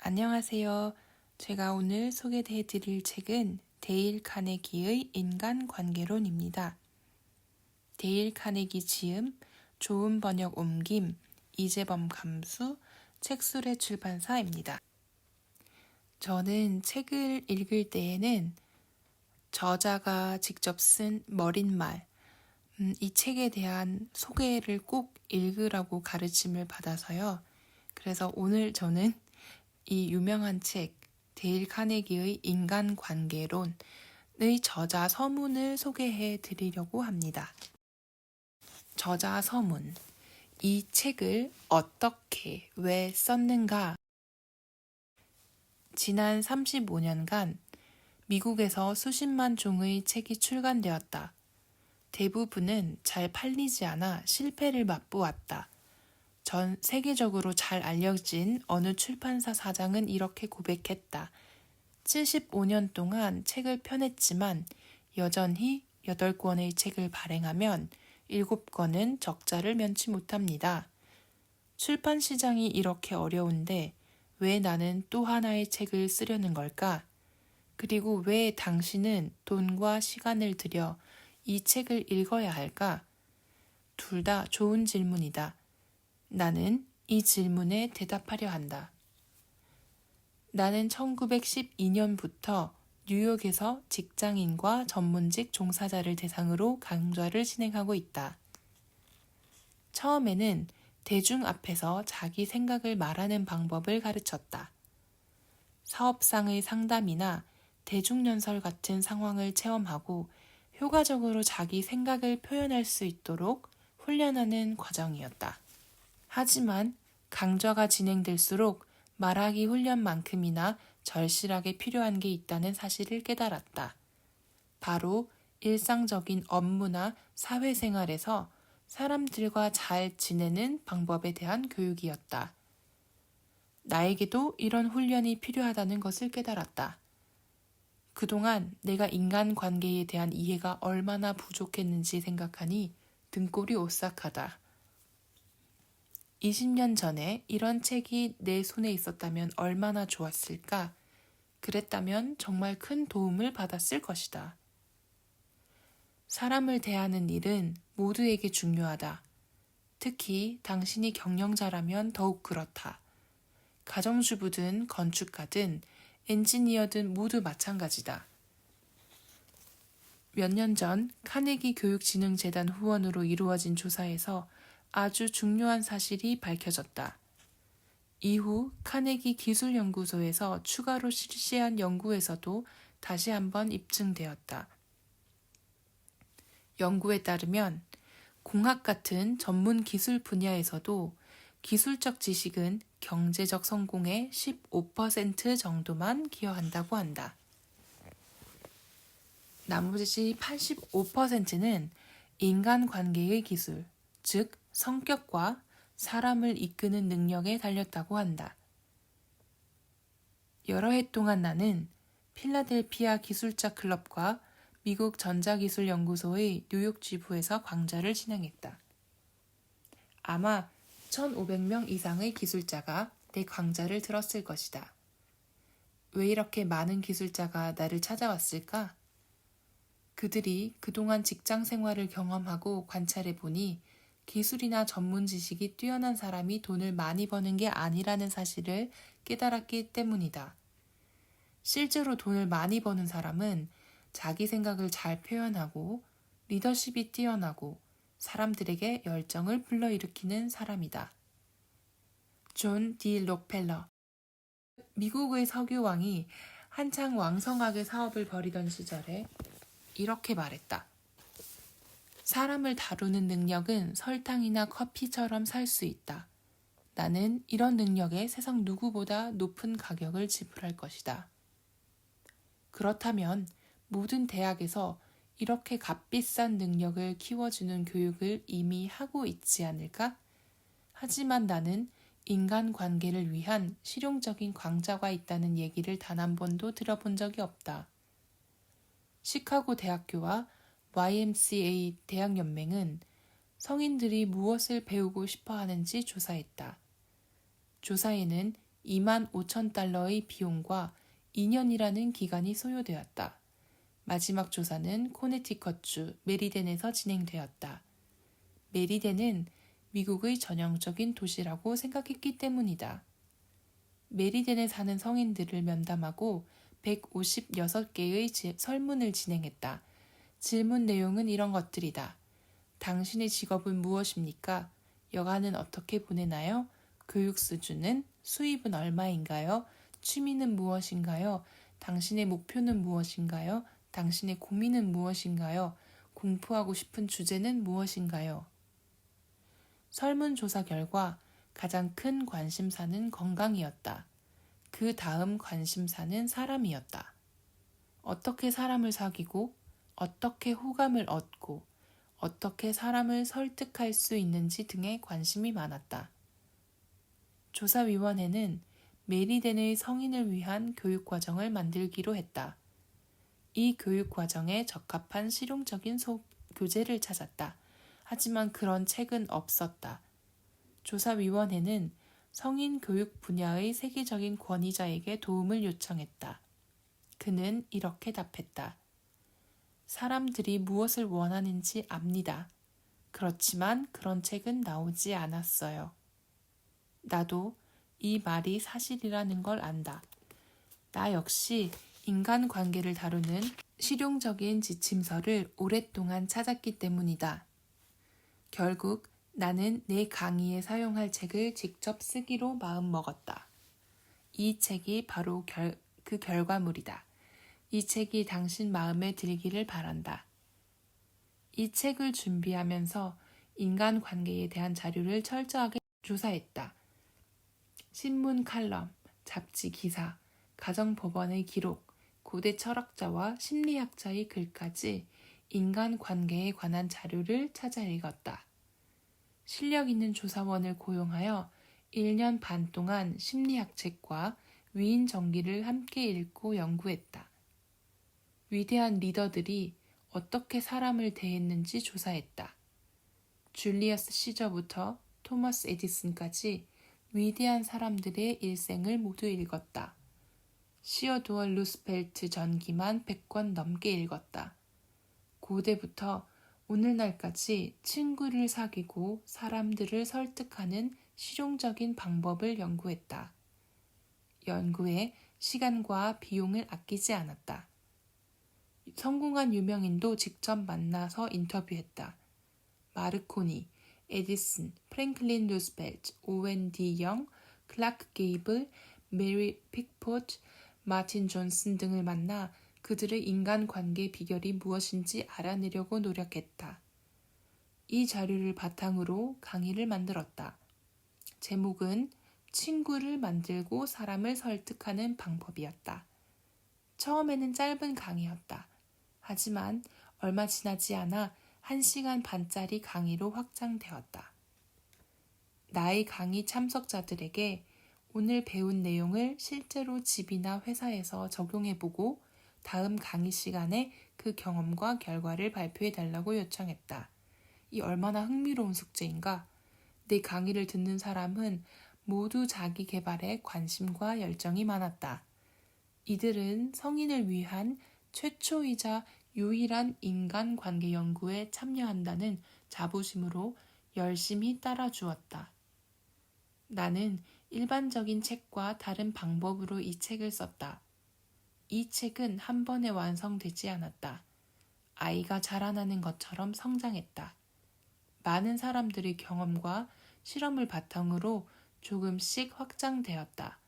안녕하세요. 제가 오늘 소개해 드릴 책은 데일 카네기의 인간관계론입니다. 데일 카네기 지음, 좋은 번역 옮김, 이재범 감수, 책술의 출판사입니다. 저는 책을 읽을 때에는 저자가 직접 쓴 머릿말, 이 책에 대한 소개를 꼭 읽으라고 가르침을 받아서요. 그래서 오늘 저는 이 유명한 책, 데일 카네기의 인간관계론의 저자 서문을 소개해 드리려고 합니다. 저자 서문. 이 책을 어떻게, 왜 썼는가? 지난 35년간 미국에서 수십만 종의 책이 출간되었다. 대부분은 잘 팔리지 않아 실패를 맛보았다. 전 세계적으로 잘 알려진 어느 출판사 사장은 이렇게 고백했다. 75년 동안 책을 펴냈지만 여전히 8권의 책을 발행하면 7권은 적자를 면치 못합니다. 출판 시장이 이렇게 어려운데 왜 나는 또 하나의 책을 쓰려는 걸까? 그리고 왜 당신은 돈과 시간을 들여 이 책을 읽어야 할까? 둘 다 좋은 질문이다. 나는 이 질문에 대답하려 한다. 나는 1912년부터 뉴욕에서 직장인과 전문직 종사자를 대상으로 강좌를 진행하고 있다. 처음에는 대중 앞에서 자기 생각을 말하는 방법을 가르쳤다. 사업상의 상담이나 대중연설 같은 상황을 체험하고 효과적으로 자기 생각을 표현할 수 있도록 훈련하는 과정이었다. 하지만 강좌가 진행될수록 말하기 훈련만큼이나 절실하게 필요한 게 있다는 사실을 깨달았다. 바로 일상적인 업무나 사회생활에서 사람들과 잘 지내는 방법에 대한 교육이었다. 나에게도 이런 훈련이 필요하다는 것을 깨달았다. 그동안 내가 인간관계에 대한 이해가 얼마나 부족했는지 생각하니 등골이 오싹하다. 20년 전에 이런 책이 내 손에 있었다면 얼마나 좋았을까? 그랬다면 정말 큰 도움을 받았을 것이다. 사람을 대하는 일은 모두에게 중요하다. 특히 당신이 경영자라면 더욱 그렇다. 가정주부든 건축가든 엔지니어든 모두 마찬가지다. 몇 년 전 카네기 교육진흥재단 후원으로 이루어진 조사에서 아주 중요한 사실이 밝혀졌다. 이후 카네기 기술연구소에서 추가로 실시한 연구에서도 다시 한번 입증되었다. 연구에 따르면 공학 같은 전문 기술 분야에서도 기술적 지식은 경제적 성공의 15% 정도만 기여한다고 한다. 나머지 85%는 인간관계의 기술, 즉 성격과 사람을 이끄는 능력에 달렸다고 한다. 여러 해 동안 나는 필라델피아 기술자 클럽과 미국 전자기술연구소의 뉴욕 지부에서 강좌를 진행했다. 아마 1,500명 이상의 기술자가 내 강좌를 들었을 것이다. 왜 이렇게 많은 기술자가 나를 찾아왔을까? 그들이 그동안 직장 생활을 경험하고 관찰해 보니 기술이나 전문 지식이 뛰어난 사람이 돈을 많이 버는 게 아니라는 사실을 깨달았기 때문이다. 실제로 돈을 많이 버는 사람은 자기 생각을 잘 표현하고 리더십이 뛰어나고 사람들에게 열정을 불러일으키는 사람이다. 존 디 록펠러. 미국의 석유왕이 한창 왕성하게 사업을 벌이던 시절에 이렇게 말했다. 사람을 다루는 능력은 설탕이나 커피처럼 살 수 있다. 나는 이런 능력에 세상 누구보다 높은 가격을 지불할 것이다. 그렇다면 모든 대학에서 이렇게 값비싼 능력을 키워주는 교육을 이미 하고 있지 않을까? 하지만 나는 인간관계를 위한 실용적인 강좌가 있다는 얘기를 단 한 번도 들어본 적이 없다. 시카고 대학교와 YMCA 대학연맹은 성인들이 무엇을 배우고 싶어 하는지 조사했다. 조사에는 $25,000의 비용과 2년이라는 기간이 소요되었다. 마지막 조사는 코네티컷주 메리덴에서 진행되었다. 메리덴은 미국의 전형적인 도시라고 생각했기 때문이다. 메리덴에 사는 성인들을 면담하고 156개의 설문을 진행했다. 질문 내용은 이런 것들이다. 당신의 직업은 무엇입니까? 여가는 어떻게 보내나요? 교육 수준은? 수입은 얼마인가요? 취미는 무엇인가요? 당신의 목표는 무엇인가요? 당신의 고민은 무엇인가요? 공부하고 싶은 주제는 무엇인가요? 설문조사 결과 가장 큰 관심사는 건강이었다. 그 다음 관심사는 사람이었다. 어떻게 사람을 사귀고, 어떻게 호감을 얻고, 어떻게 사람을 설득할 수 있는지 등에 관심이 많았다. 조사위원회는 메리덴의 성인을 위한 교육과정을 만들기로 했다. 이 교육과정에 적합한 실용적인 교재를 찾았다. 하지만 그런 책은 없었다. 조사위원회는 성인 교육 분야의 세계적인 권위자에게 도움을 요청했다. 그는 이렇게 답했다. 사람들이 무엇을 원하는지 압니다. 그렇지만 그런 책은 나오지 않았어요. 나도 이 말이 사실이라는 걸 안다. 나 역시 인간관계를 다루는 실용적인 지침서를 오랫동안 찾았기 때문이다. 결국 나는 내 강의에 사용할 책을 직접 쓰기로 마음먹었다. 이 책이 바로 그 결과물이다. 이 책이 당신 마음에 들기를 바란다. 이 책을 준비하면서 인간관계에 대한 자료를 철저하게 조사했다. 신문 칼럼, 잡지 기사, 가정법원의 기록, 고대 철학자와 심리학자의 글까지 인간관계에 관한 자료를 찾아 읽었다. 실력 있는 조사원을 고용하여 1년 반 동안 심리학 책과 위인 전기를 함께 읽고 연구했다. 위대한 리더들이 어떻게 사람을 대했는지 조사했다. 줄리어스 시저부터 토머스 에디슨까지 위대한 사람들의 일생을 모두 읽었다. 시어도어 루스펠트 전기만 100권 넘게 읽었다. 고대부터 오늘날까지 친구를 사귀고 사람들을 설득하는 실용적인 방법을 연구했다. 연구에 시간과 비용을 아끼지 않았다. 성공한 유명인도 직접 만나서 인터뷰했다. 마르코니, 에디슨, 프랭클린 루스벨트, 오웬 디 영, 클라크 게이블, 메리 픽포트, 마틴 존슨 등을 만나 그들의 인간관계 비결이 무엇인지 알아내려고 노력했다. 이 자료를 바탕으로 강의를 만들었다. 제목은 친구를 만들고 사람을 설득하는 방법이었다. 처음에는 짧은 강의였다. 하지만 얼마 지나지 않아 1시간 반짜리 강의로 확장되었다. 나의 강의 참석자들에게 오늘 배운 내용을 실제로 집이나 회사에서 적용해보고 다음 강의 시간에 그 경험과 결과를 발표해달라고 요청했다. 이 얼마나 흥미로운 숙제인가? 내 강의를 듣는 사람은 모두 자기 개발에 관심과 열정이 많았다. 이들은 성인을 위한 최초이자 유일한 인간관계 연구에 참여한다는 자부심으로 열심히 따라주었다. 나는 일반적인 책과 다른 방법으로 이 책을 썼다. 이 책은 한 번에 완성되지 않았다. 아이가 자라나는 것처럼 성장했다. 많은 사람들의 경험과 실험을 바탕으로 조금씩 확장되었다.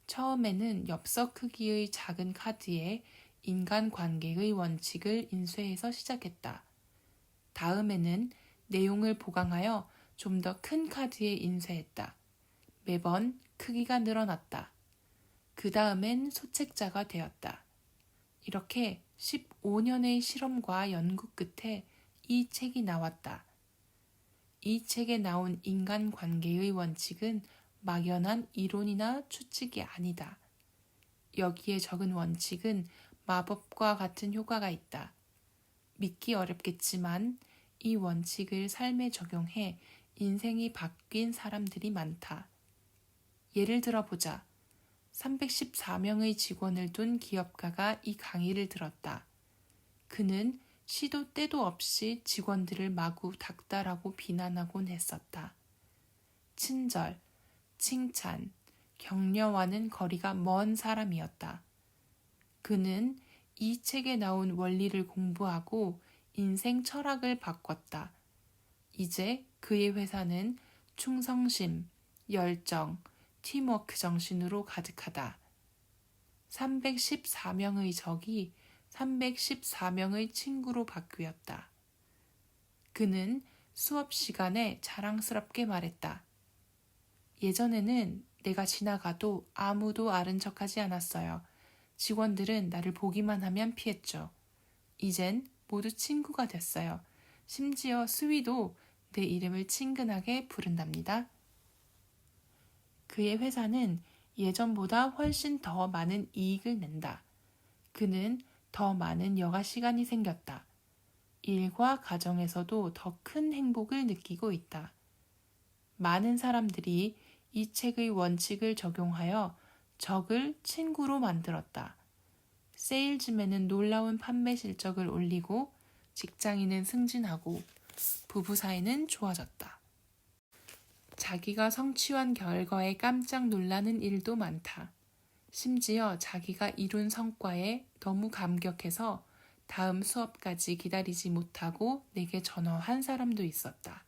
처음에는 엽서 크기의 작은 카드에 인간관계의 원칙을 인쇄해서 시작했다. 다음에는 내용을 보강하여 좀 더 큰 카드에 인쇄했다. 매번 크기가 늘어났다. 그 다음엔 소책자가 되었다. 이렇게 15년의 실험과 연구 끝에 이 책이 나왔다. 이 책에 나온 인간관계의 원칙은 막연한 이론이나 추측이 아니다. 여기에 적은 원칙은 마법과 같은 효과가 있다. 믿기 어렵겠지만 이 원칙을 삶에 적용해 인생이 바뀐 사람들이 많다. 예를 들어보자. 314명의 직원을 둔 기업가가 이 강의를 들었다. 그는 시도 때도 없이 직원들을 마구 닥달하고 비난하곤 했었다. 친절, 칭찬, 격려와는 거리가 먼 사람이었다. 그는 이 책에 나온 원리를 공부하고 인생 철학을 바꿨다. 이제 그의 회사는 충성심, 열정, 팀워크 정신으로 가득하다. 314명의 적이 314명의 친구로 바뀌었다. 그는 수업 시간에 자랑스럽게 말했다. 예전에는 내가 지나가도 아무도 아는 척하지 않았어요. 직원들은 나를 보기만 하면 피했죠. 이젠 모두 친구가 됐어요. 심지어 수위도 내 이름을 친근하게 부른답니다. 그의 회사는 예전보다 훨씬 더 많은 이익을 낸다. 그는 더 많은 여가 시간이 생겼다. 일과 가정에서도 더 큰 행복을 느끼고 있다. 많은 사람들이 이 책의 원칙을 적용하여 적을 친구로 만들었다. 세일즈맨은 놀라운 판매 실적을 올리고 직장인은 승진하고 부부 사이는 좋아졌다. 자기가 성취한 결과에 깜짝 놀라는 일도 많다. 심지어 자기가 이룬 성과에 너무 감격해서 다음 수업까지 기다리지 못하고 내게 전화한 사람도 있었다.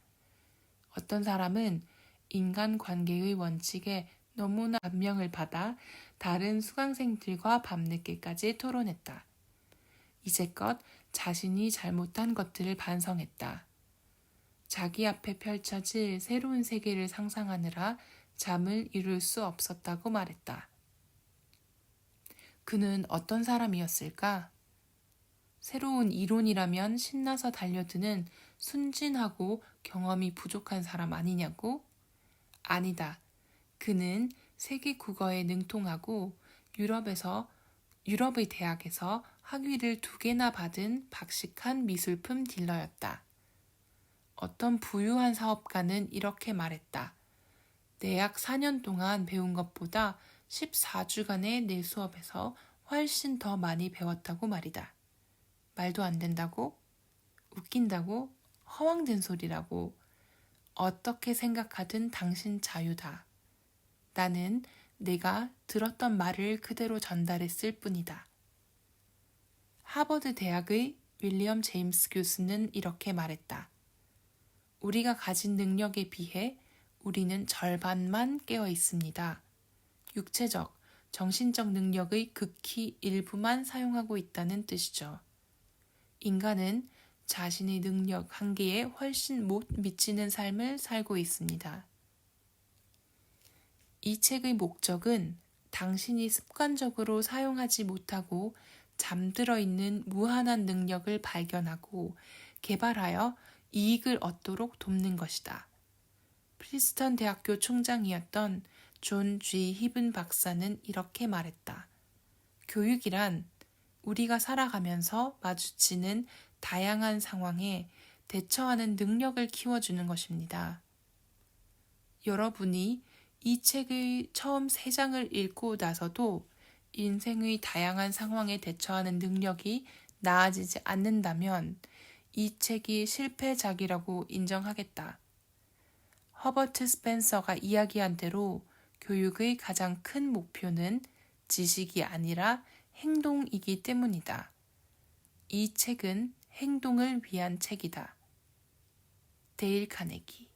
어떤 사람은 인간관계의 원칙에 너무나 감명을 받아 다른 수강생들과 밤늦게까지 토론했다. 이제껏 자신이 잘못한 것들을 반성했다. 자기 앞에 펼쳐질 새로운 세계를 상상하느라 잠을 이룰 수 없었다고 말했다. 그는 어떤 사람이었을까? 새로운 이론이라면 신나서 달려드는 순진하고 경험이 부족한 사람 아니냐고? 아니다. 그는 세계 국어에 능통하고 유럽의 대학에서 학위를 2개나 받은 박식한 미술품 딜러였다. 어떤 부유한 사업가는 이렇게 말했다. 내 약 4년 동안 배운 것보다 14주간의 내 수업에서 훨씬 더 많이 배웠다고 말이다. 말도 안 된다고? 웃긴다고? 허황된 소리라고. 어떻게 생각하든 당신 자유다. 나는 내가 들었던 말을 그대로 전달했을 뿐이다. 하버드 대학의 윌리엄 제임스 교수는 이렇게 말했다. 우리가 가진 능력에 비해 우리는 절반만 깨어 있습니다. 육체적, 정신적 능력의 극히 일부만 사용하고 있다는 뜻이죠. 인간은 자신의 능력 한계에 훨씬 못 미치는 삶을 살고 있습니다. 이 책의 목적은 당신이 습관적으로 사용하지 못하고 잠들어 있는 무한한 능력을 발견하고 개발하여 이익을 얻도록 돕는 것이다. 프린스턴 대학교 총장이었던 존 G. 히븐 박사는 이렇게 말했다. 교육이란 우리가 살아가면서 마주치는 다양한 상황에 대처하는 능력을 키워주는 것입니다. 여러분이 이 책의 처음 3장을 읽고 나서도 인생의 다양한 상황에 대처하는 능력이 나아지지 않는다면 이 책이 실패작이라고 인정하겠다. 허버트 스펜서가 이야기한 대로 교육의 가장 큰 목표는 지식이 아니라 행동이기 때문이다. 이 책은 행동을 위한 책이다. 데일 카네기.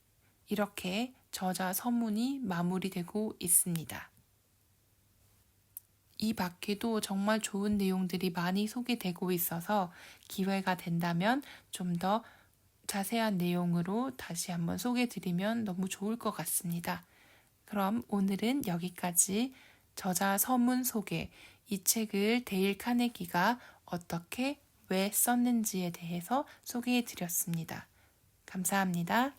이렇게 저자 서문이 마무리되고 있습니다. 이 밖에도 정말 좋은 내용들이 많이 소개되고 있어서 기회가 된다면 좀 더 자세한 내용으로 다시 한번 소개드리면 너무 좋을 것 같습니다. 그럼 오늘은 여기까지 저자 서문 소개, 이 책을 데일 카네기가 어떻게 왜 썼는지에 대해서 소개해 드렸습니다. 감사합니다.